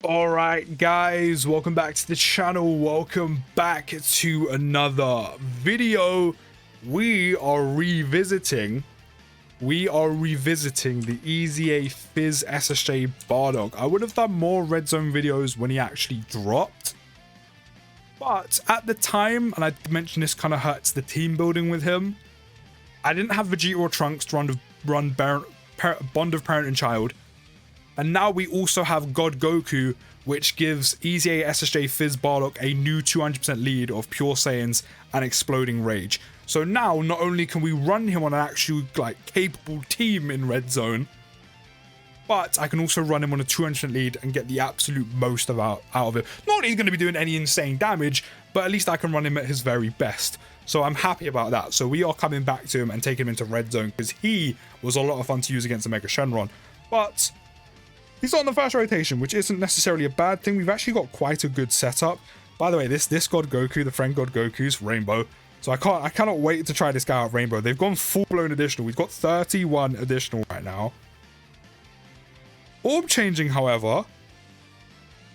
All right, guys, welcome back to the channel. Welcome back to another video. We are revisiting the EZA Fizz SSJ Bardock. I would have done more red zone videos when he actually dropped, but at the time, and I mentioned this kind of hurts the team building with him, I didn't have Vegeta or Trunks to run Bond of Parent and Child. And now we also have God Goku, which gives EZA SSJ Fizz Bardock a new 200% lead of Pure Saiyans and Exploding Rage. So now, not only can we run him on an actual, capable team in Red Zone, but I can also run him on a 200% lead and get the absolute most out of it. Not that he's going to be doing any insane damage, but at least I can run him at his very best. So I'm happy about that. So we are coming back to him and taking him into Red Zone because he was a lot of fun to use against the Mega Shenron. But he's not on the first rotation, which isn't necessarily a bad thing. We've actually got quite a good setup. By the way, this God Goku, the friend God Goku's Rainbow. So I cannot wait to try this guy out, Rainbow. They've gone full-blown additional. We've got 31 additional right now. Orb changing, however,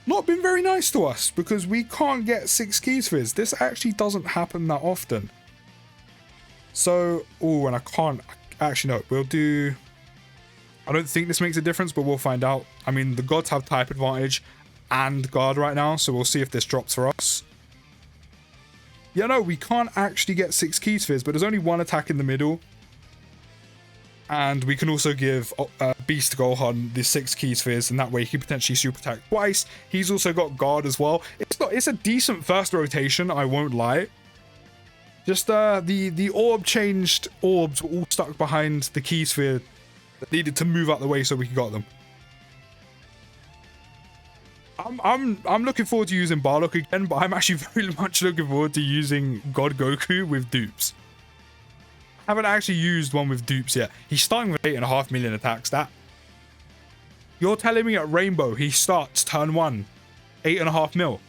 not been very nice to us because we can't get 6 keys fizz. This actually doesn't happen that often. So, and I can't, actually no, we'll do, I don't think this makes a difference, but we'll find out. I mean, the gods have type advantage and guard right now, so we'll see if this drops for us. Yeah, no, we can't actually get 6 keys fizz, but there's only one attack in the middle. And we can also give Beast Gohan the 6 keys fizz, and that way he can potentially super attack twice. He's also got guard as well. It's a decent first rotation, I won't lie. Just the orb changed orbs were all stuck behind the key sphere that needed to move out the way so we got them. I'm looking forward to using Bardock again, but I'm actually very much looking forward to using God Goku with dupes. I haven't actually used one with dupes yet. He's starting with 8.5 million attacks. You're telling me at Rainbow he starts turn 1, 8.5 mil,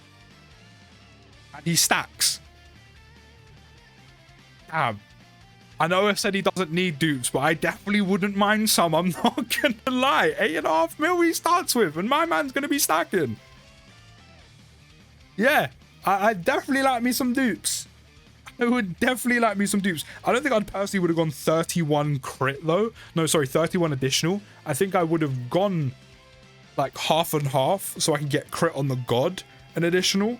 and he stacks. Damn. I know I said he doesn't need dupes, but I definitely wouldn't mind some. I'm not gonna lie. 8.5 mil he starts with, and my man's gonna be stacking. Yeah, I definitely like me some dupes. I would definitely like me some dupes. I don't think I'd personally would have gone 31 crit though. No, sorry, 31 additional. I think I would have gone like half and half so I can get crit on the god and additional.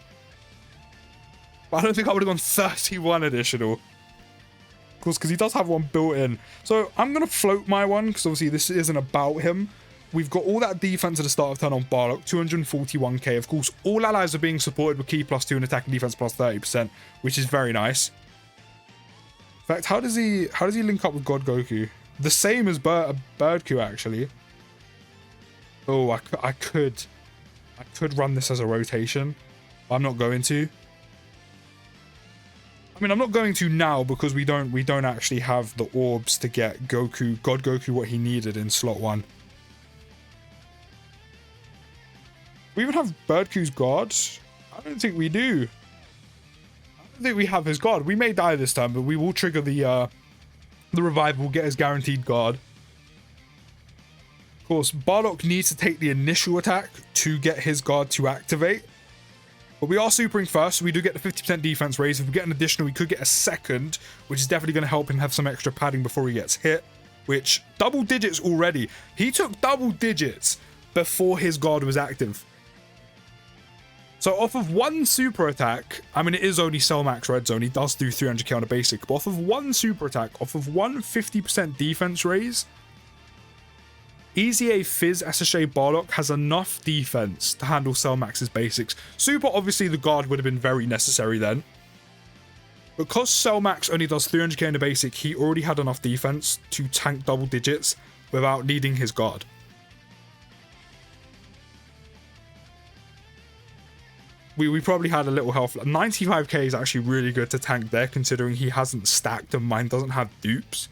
But I don't think I would have gone 31 additional. Of course, because he does have one built in. So I'm going to float my one because obviously this isn't about him. We've got all that defense at the start of turn on Bardock, 241k. Of course, all allies are being supported with key +2 and attack and defense +30%, which is very nice. In fact, how does he link up with God Goku? The same as Birdku, actually. Oh, I could run this as a rotation. I'm not going to. I mean, I'm not going to now because we don't actually have the orbs to get God Goku what he needed in slot 1. We even have Birdku's guard? I don't think we do. I don't think we have his guard. We may die this time, but we will trigger the revive. We'll get his guaranteed guard. Of course, Bardock needs to take the initial attack to get his guard to activate. But we are supering first, so we do get the 50% defense raise. If we get an additional, we could get a second, which is definitely going to help him have some extra padding before he gets hit. Which, double digits already. He took double digits before his guard was active. So off of one super attack, I mean, it is only Cell Max Red Zone. He does do 300k on a basic. But off of one super attack, off of one 50% defense raise, EZA Fizz SSJ Bardock has enough defense to handle Cell Max's basics. Super, obviously, the guard would have been very necessary then. Because Cell Max only does 300k in the basic, he already had enough defense to tank double digits without needing his guard. We probably had a little health. 95k is actually really good to tank there, considering he hasn't stacked and mine doesn't have dupes.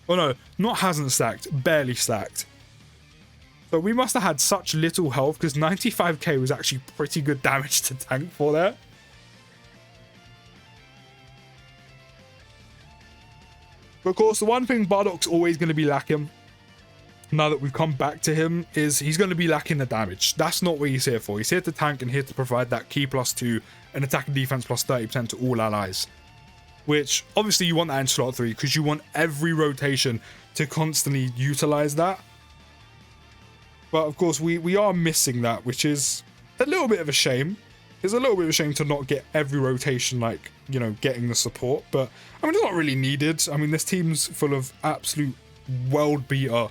Oh no, not hasn't stacked, barely stacked. So we must have had such little health because 95k was actually pretty good damage to tank for there. But of course, the one thing Bardock's always going to be lacking now that we've come back to him, is he's going to be lacking the damage. That's not what he's here for. He's here to tank and here to provide that key +2 and attack and defense +30% to all allies. Which, obviously, you want that in slot 3 because you want every rotation to constantly utilize that. But, of course, we are missing that, which is a little bit of a shame. It's a little bit of a shame to not get every rotation, like, you know, getting the support. But, I mean, it's not really needed. I mean, this team's full of absolute world beater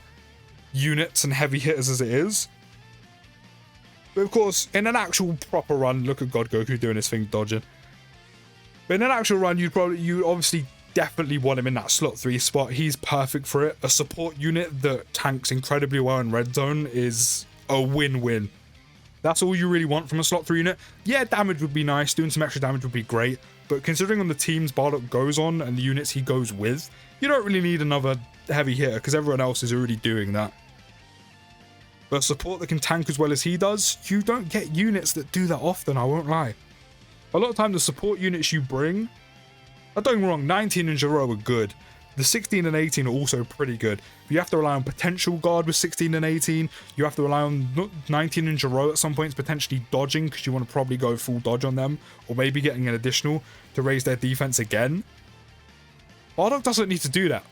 units and heavy hitters as it is. But, of course, in an actual proper run, look at God Goku doing his thing, dodging. But in an actual run, you'd obviously definitely want him in that slot 3 spot. He's perfect for it. A support unit that tanks incredibly well in red zone is a win-win. That's all you really want from a slot 3 unit. Yeah, damage would be nice. Doing some extra damage would be great. But considering on the teams Bardock goes on and the units he goes with, you don't really need another heavy hitter because everyone else is already doing that. But support that can tank as well as he does, you don't get units that do that often, I won't lie. A lot of time the support units you bring, don't get me wrong, 19 and Giro are good. The 16 and 18 are also pretty good. You have to rely on potential guard with 16 and 18. You have to rely on 19 and Giro at some points potentially dodging because you want to probably go full dodge on them. Or maybe getting an additional to raise their defense again. Bardock doesn't need to do that.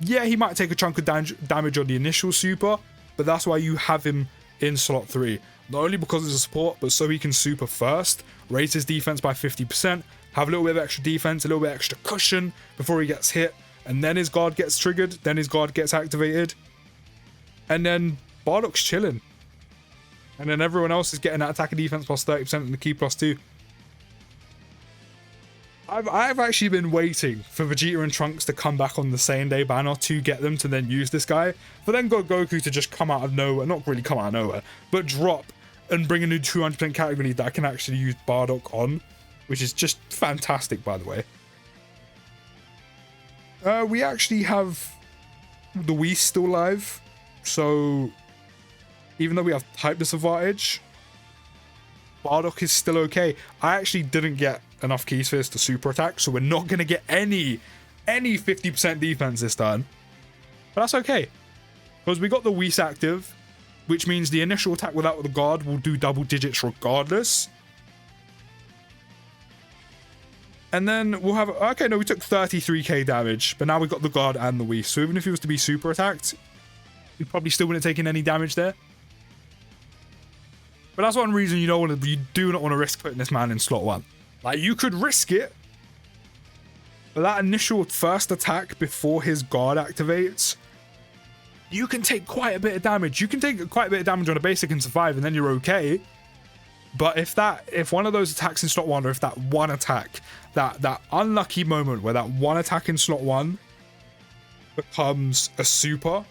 Yeah, he might take a chunk of damage on the initial super, but that's why you have him in slot 3. Not only because it's a support, but so he can super first, raise his defense by 50%, have a little bit of extra defense, a little bit extra cushion before he gets hit, and then his guard gets triggered, then his guard gets activated, and then Bardock's chilling. And then everyone else is getting that attack and defense +30% and the key +2. I've actually been waiting for Vegeta and Trunks to come back on the same day banner to get them to then use this guy, but then Goku to just come out of nowhere, not really come out of nowhere, but drop and bring a new 200% category that I can actually use Bardock on, which is just fantastic, by the way. We actually have the Wii still live, so even though we have type disadvantage, Bardock is still okay. I actually didn't get enough key spheres to super attack, so we're not going to get any 50% defense this turn. But that's okay, because we got the Whis active, which means the initial attack without the guard will do double digits regardless. And then we'll have... Okay, no, we took 33k damage, but now we've got the guard and the Whis. So even if he was to be super attacked, we probably still wouldn't have taken any damage there. But that's one reason you do not want to risk putting this man in slot 1. Like, you could risk it, but that initial first attack before his guard activates, you can take quite a bit of damage. You can take quite a bit of damage on a basic and survive, and then you're okay. But if one of those attacks in slot 1, or if that one attack, that unlucky moment where that one attack in slot 1 becomes a super,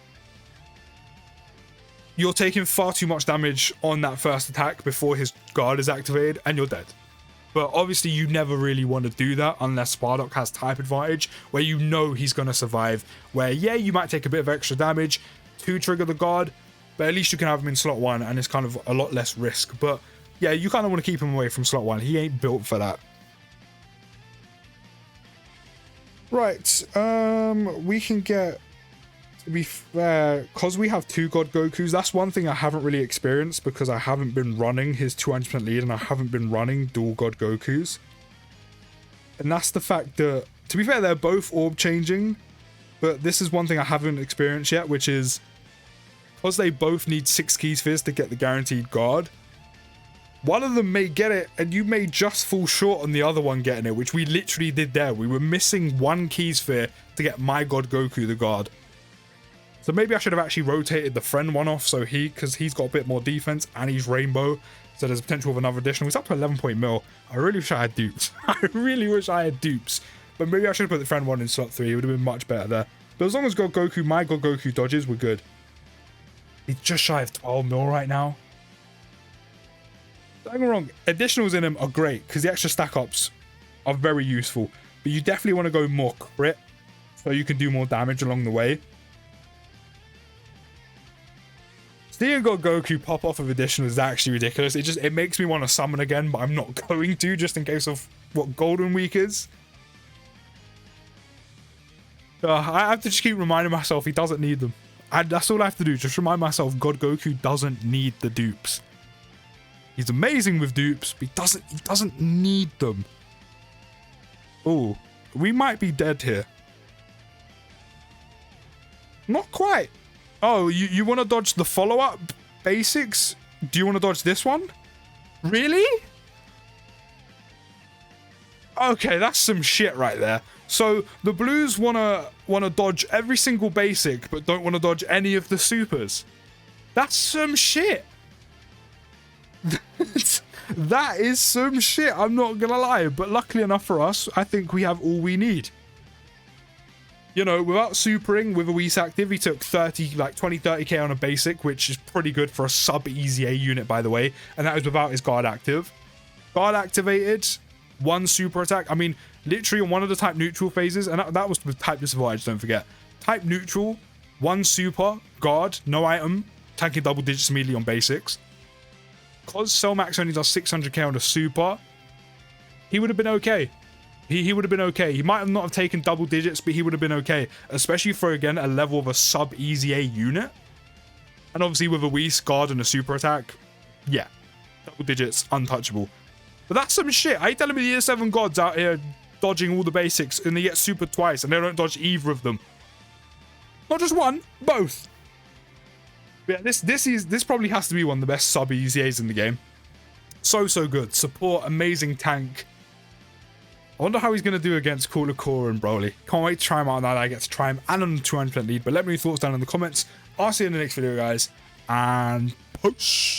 you're taking far too much damage on that first attack before his guard is activated, and you're dead. But obviously you never really want to do that unless Bardock has type advantage, where you know he's going to survive, where yeah, you might take a bit of extra damage to trigger the guard, but at least you can have him in slot 1 and it's kind of a lot less risk. But yeah, you kind of want to keep him away from slot 1. He ain't built for that. Right, we can get... To be fair, because we have 2 God Gokus, that's one thing I haven't really experienced because I haven't been running his 200% lead and I haven't been running dual God Gokus. And that's the fact that, to be fair, they're both orb changing, but this is one thing I haven't experienced yet, which is because they both need 6 key spheres to get the guaranteed guard, one of them may get it and you may just fall short on the other one getting it, which we literally did there. We were missing 1 key sphere to get my God Goku the guard. So maybe I should have actually rotated the friend one off, so because he's got a bit more defense and he's rainbow, so there's potential of another additional. He's up to 11 point mil. I really wish I had dupes. I really wish I had dupes. But maybe I should have put the friend one in slot 3. It would have been much better there. But as long as God Goku, my God Goku dodges, we're good. He's just shy of 12 mil right now. Don't get me wrong, additionals in him are great because the extra stack ups are very useful. But you definitely want to go more crit so you can do more damage along the way. Seeing God Goku pop off of additional is actually ridiculous. It makes me want to summon again, but I'm not going to, just in case of what Golden Week is. I have to just keep reminding myself he doesn't need them. And that's all I have to do. Just remind myself God Goku doesn't need the dupes. He's amazing with dupes, but he doesn't need them. Oh, we might be dead here. Not quite. Oh, you want to dodge the follow-up basics? Do you want to dodge this one? Really? Okay, that's some shit right there. So the blues wanna dodge every single basic, but don't want to dodge any of the supers. That's some shit. That is some shit. I'm not gonna lie, but luckily enough for us, I think we have all we need. You know, without supering with a Whis active, he took 20-30k on a basic, which is pretty good for a sub EZA unit, by the way. And that was without his guard active. Guard activated, 1 super attack. I mean, literally on one of the type neutral phases, and that was with type disadvantage, don't forget. Type neutral, 1 super, guard, no item, tanking double digits immediately on basics. Because Cellmax only does 600k on a super, he would have been okay. He would have been okay. He might have not have taken double digits, but he would have been okay. Especially for, again, a level of a sub EZA unit. And obviously with a Whis, guard, and a super attack, yeah. Double digits, untouchable. But that's some shit. I telling me the Year 7 gods out here dodging all the basics, and they get super twice, and they don't dodge either of them. Not just one, both. But yeah, this probably has to be one of the best sub EZAs in the game. So good. Support, amazing tank. I wonder how he's going to do against Cooler Core and Broly. Can't wait to try him out now that I get to try him and on the 200% lead. But let me know your thoughts down in the comments. I'll see you in the next video, guys. And peace.